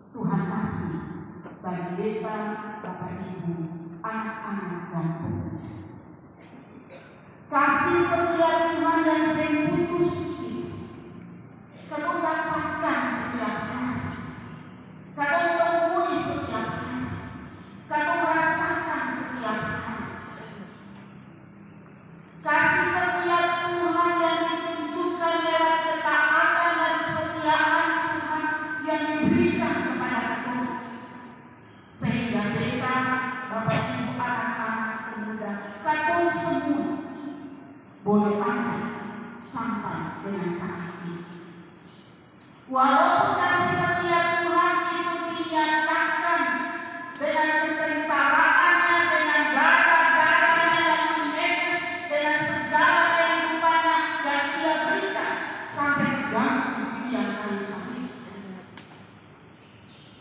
Tuhan kasih bagi beta, Bapak Ibu, anak-anak dan pemuda. Kasih setia Tuhan yang sing putus kalau dapatkan setiap hari, kalau temui setiap hari, kalau merasakan setiap hari. Kasih setia Tuhan yang ditunjukkan lewat ketaatan dan kesetiaan Tuhan yang diberikan kepada kita, sehingga kita, Bapak Ibu, anak-anak pemuda, kita semua boleh ada sampai dengan saat ini. Walaupun kasih setia Tuhan itu dinyatakan dengan kesengsaraannya, dengan darah-darahnya yang menetes, dengan segala kehidupannya yang Ia berikan sampai gantung di tiang kayu salib.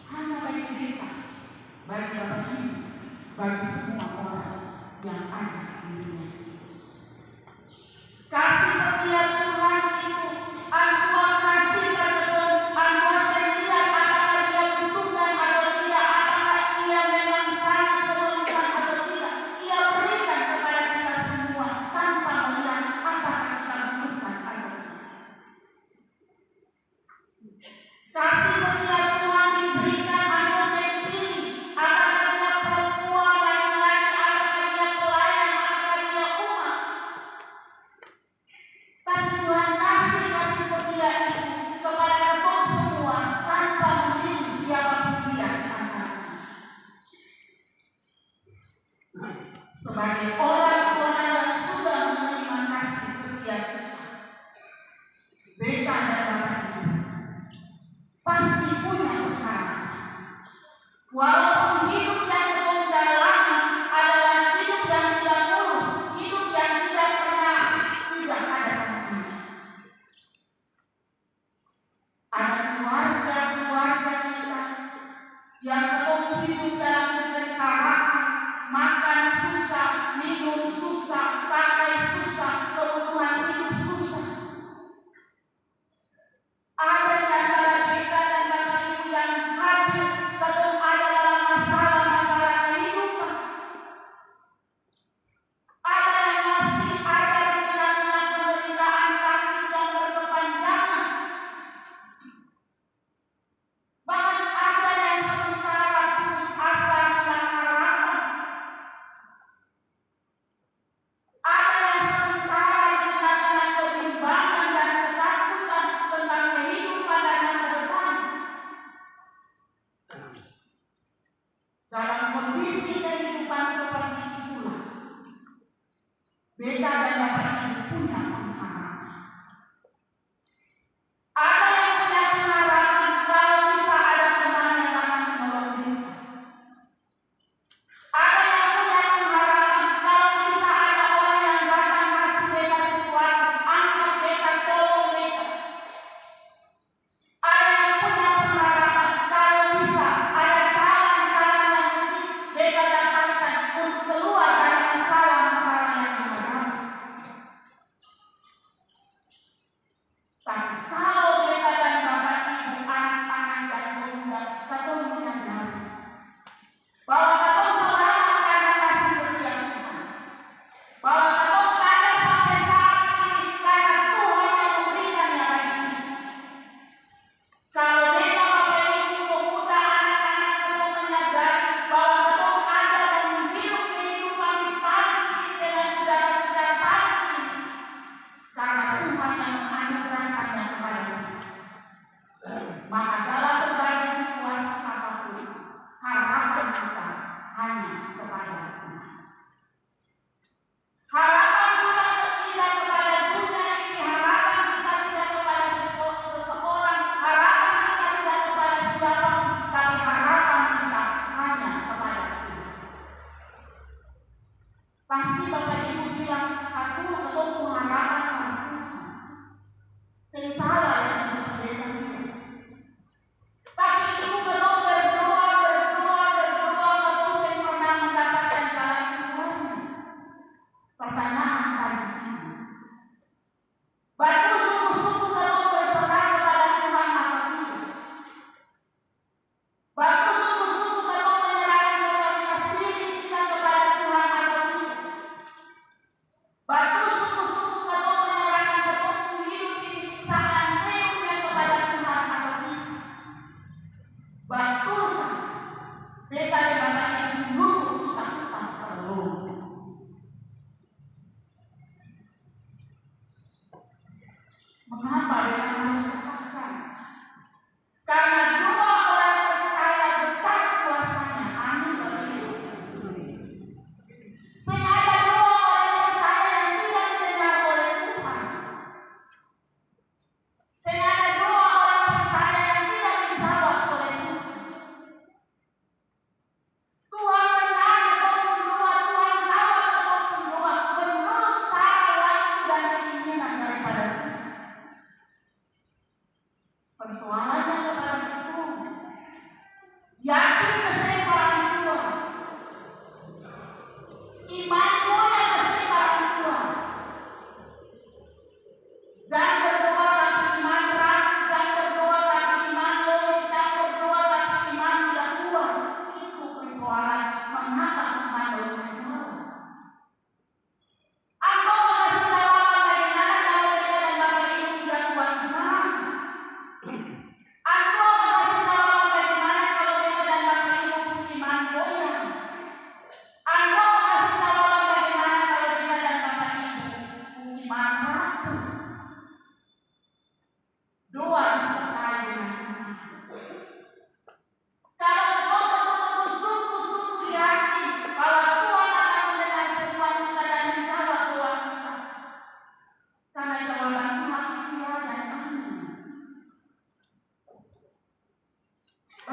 Hanya bagi kita, bagi Bapak Ibu, bagi semua orang yang ada di dunia ini. Kasih setia Tuhan itu Tuhan kasih Tuhan setia, apakah Dia butuhkan atau tidak, apakah Ia memang sangat memerlukan atau tidak, Ia berikan kepada kita semua tanpa melihat apakah kita butuhkan atau tidak. Kasih setia Tuhan diberikan atau sendiri, apakah Dia perempuan, laki-laki, apakah Dia pelayan, apakah Dia umat. Tapi Tuhan kasih setia itu kepada kita semua tanpa memilih siapapun Dia di antara kita. Sebagai orang-orang yang sudah menerima kasih setia Tuhan, beta dan Bapak Ibu pasti punya perkara. Walaupun hidup yang kita jalani adalah hidup yang tidak lurus, hidup yang tidak pernah tidak ada tandanya. Ada keluarga-keluarga kita yang ketemu hidup dalam kesengsaraan, makan susah, minum susah, pakai susah, kebutuhan hidup susah. Ada di antara kita dan Bapak Ibu yang hadir ketemu ada dalam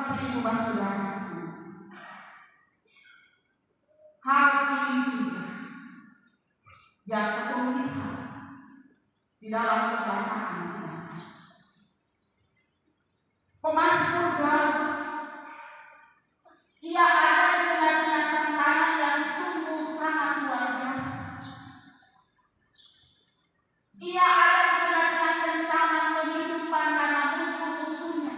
Bapak Ibu Saudara, hal ini juga yang perlu dilihat di dalam pembacaan kita. Pemazmur Daud, ia ada di tengah-tengah tantangan yang sungguh sangat luar biasa. Ia ada di tengah-tengah kencangan kehidupan karena musuh-musuhnya.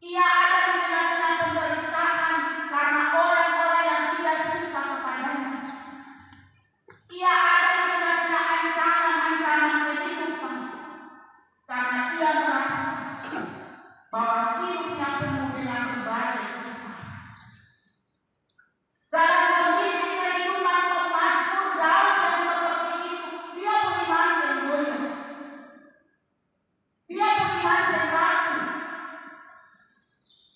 Ia ada di tengah-tengah penderitaan karena orang-orang yang tidak suka kepadanya. Ia ada di tengah-tengah ancaman-ancaman kehidupan karena ia merasa bahwa hidupnya penuh dengan berbagai kesukaran. Dalam kondisi kehidupan pemazmur Daud yang seperti itu, dia beriman sendiri. Dia beriman sendiri.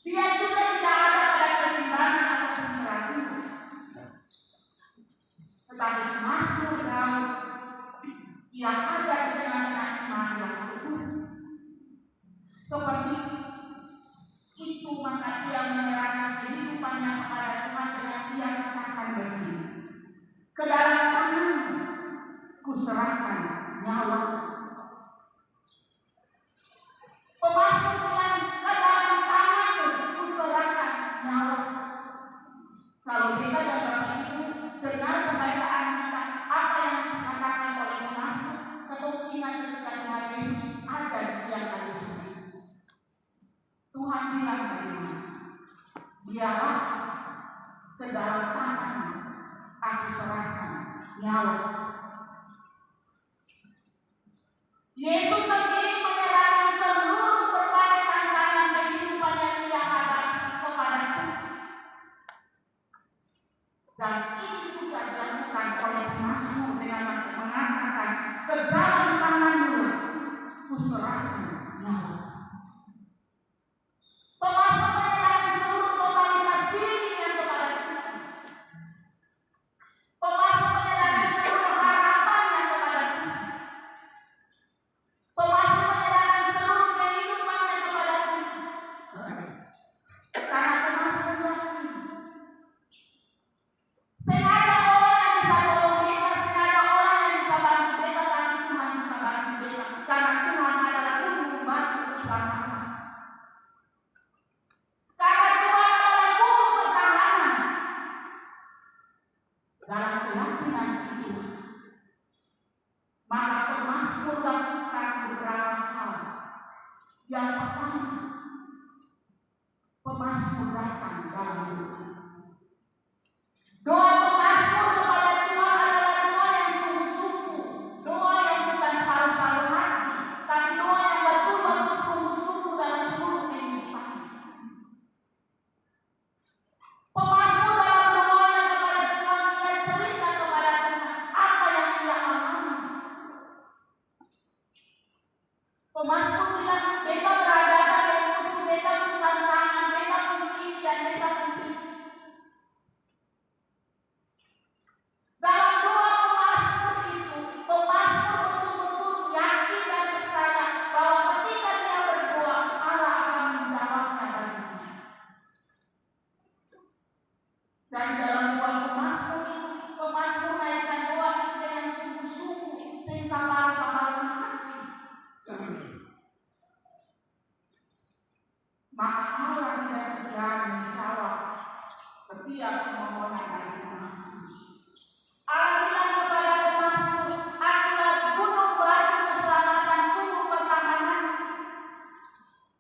Dia juga tidak ada pada kebimbangan ataupun keraguan. Tetapi pemazmur Daud, ia ada di tengah-tengah iman yang luhur. Seperti itu maka ia menyerahkan kehidupannya kepada Tuhan dengan ia katakan begini, ke dalam tangan kuserahkan nyawa. Pemazmur dengan ke dalam tangan kuserahkan nyawa. Kalau kita dan Bapak Ibu dengar pembacaan kita, apa yang dikatakan oleh pemazmur, kemungkinan ketika Tuhan Yesus ada di tiang kayu salib. Tuhan bilang bagaimana? Biarlah ke dalam tangan aku serahkan nyawa. Yesus sendiri menyerahkan seluruh berbagai tantangan kehidupan yang dia hadapi kepada Tuhan. Dan ini juga dilakukan oleh pemazmur dengan mengatakan, ke dalam tangan-Mu ku serahkan nyawa. Pemazmur menyerahkan seluruh totalitas dirinya kepada Tuhan. Pemazmur menyerahkan seluruh harapannya kepada Tuhan. Pemazmur menyerahkan seluruh kehidupannya kepada Tuhan. Karena pemazmur yakin, sengaja orang yang bisa tolong kita, sengaja orang yang bisa bantu kita, tapi Tuhan bisa bantu kita. Karena Tuhan adalah gunung batu keselamatan. Karena Tuhan adalah gunung pertahanan. Dalam keyakinan itu, maka pemazmur lakukan beberapa hal. Yang pertama, pemazmur datang dalam doa. Doa pemazmur kepada Tuhan adalah doa yang sungguh-sungguh, doa yang bukan saru-saru hati, tapi doa yang betul-betul sungguh-sungguh dalam seluruh kehidupan. Pemazmur dalam doanya kepada Tuhan, ia cerita kepada Tuhan apa yang ia alami. Pemazmur bilang, beta berhadapan dengan musuh, beta pun tantangan, beta pun ini dan beta pun itu. Dalam doa pemazmur itu, pemazmur betul-betul yakin dan percaya bahwa ketika dia berdoa, Allah akan menjawabnya baginya. Dan dalam doa pemazmur itu, pemazmur naikkan doa itu dengan sungguh-sungguh, sing sabar-sabar hati. Maka Allah tidak segera menjawab setiap permohonan dari pemazmur. Allah bilang kepada pemazmur, akulah gunung batu keselamatan, gunung pertahanan.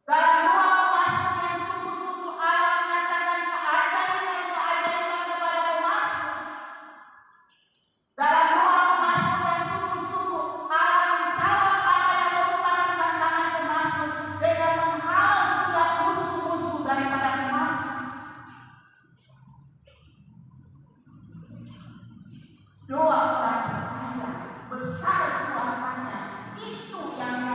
Dalam doa pemazmur yang sungguh-sungguh, Allah menyatakan keajaiban kepada pemazmur. Dalam doa pemazmur yang sungguh-sungguh, Allah menjawab apa yang merupakan tantangan pemazmur dengan menghalau setiap musuh-musuh daripada pemazmur. Doa dan percaya besar kuasanya, itu yang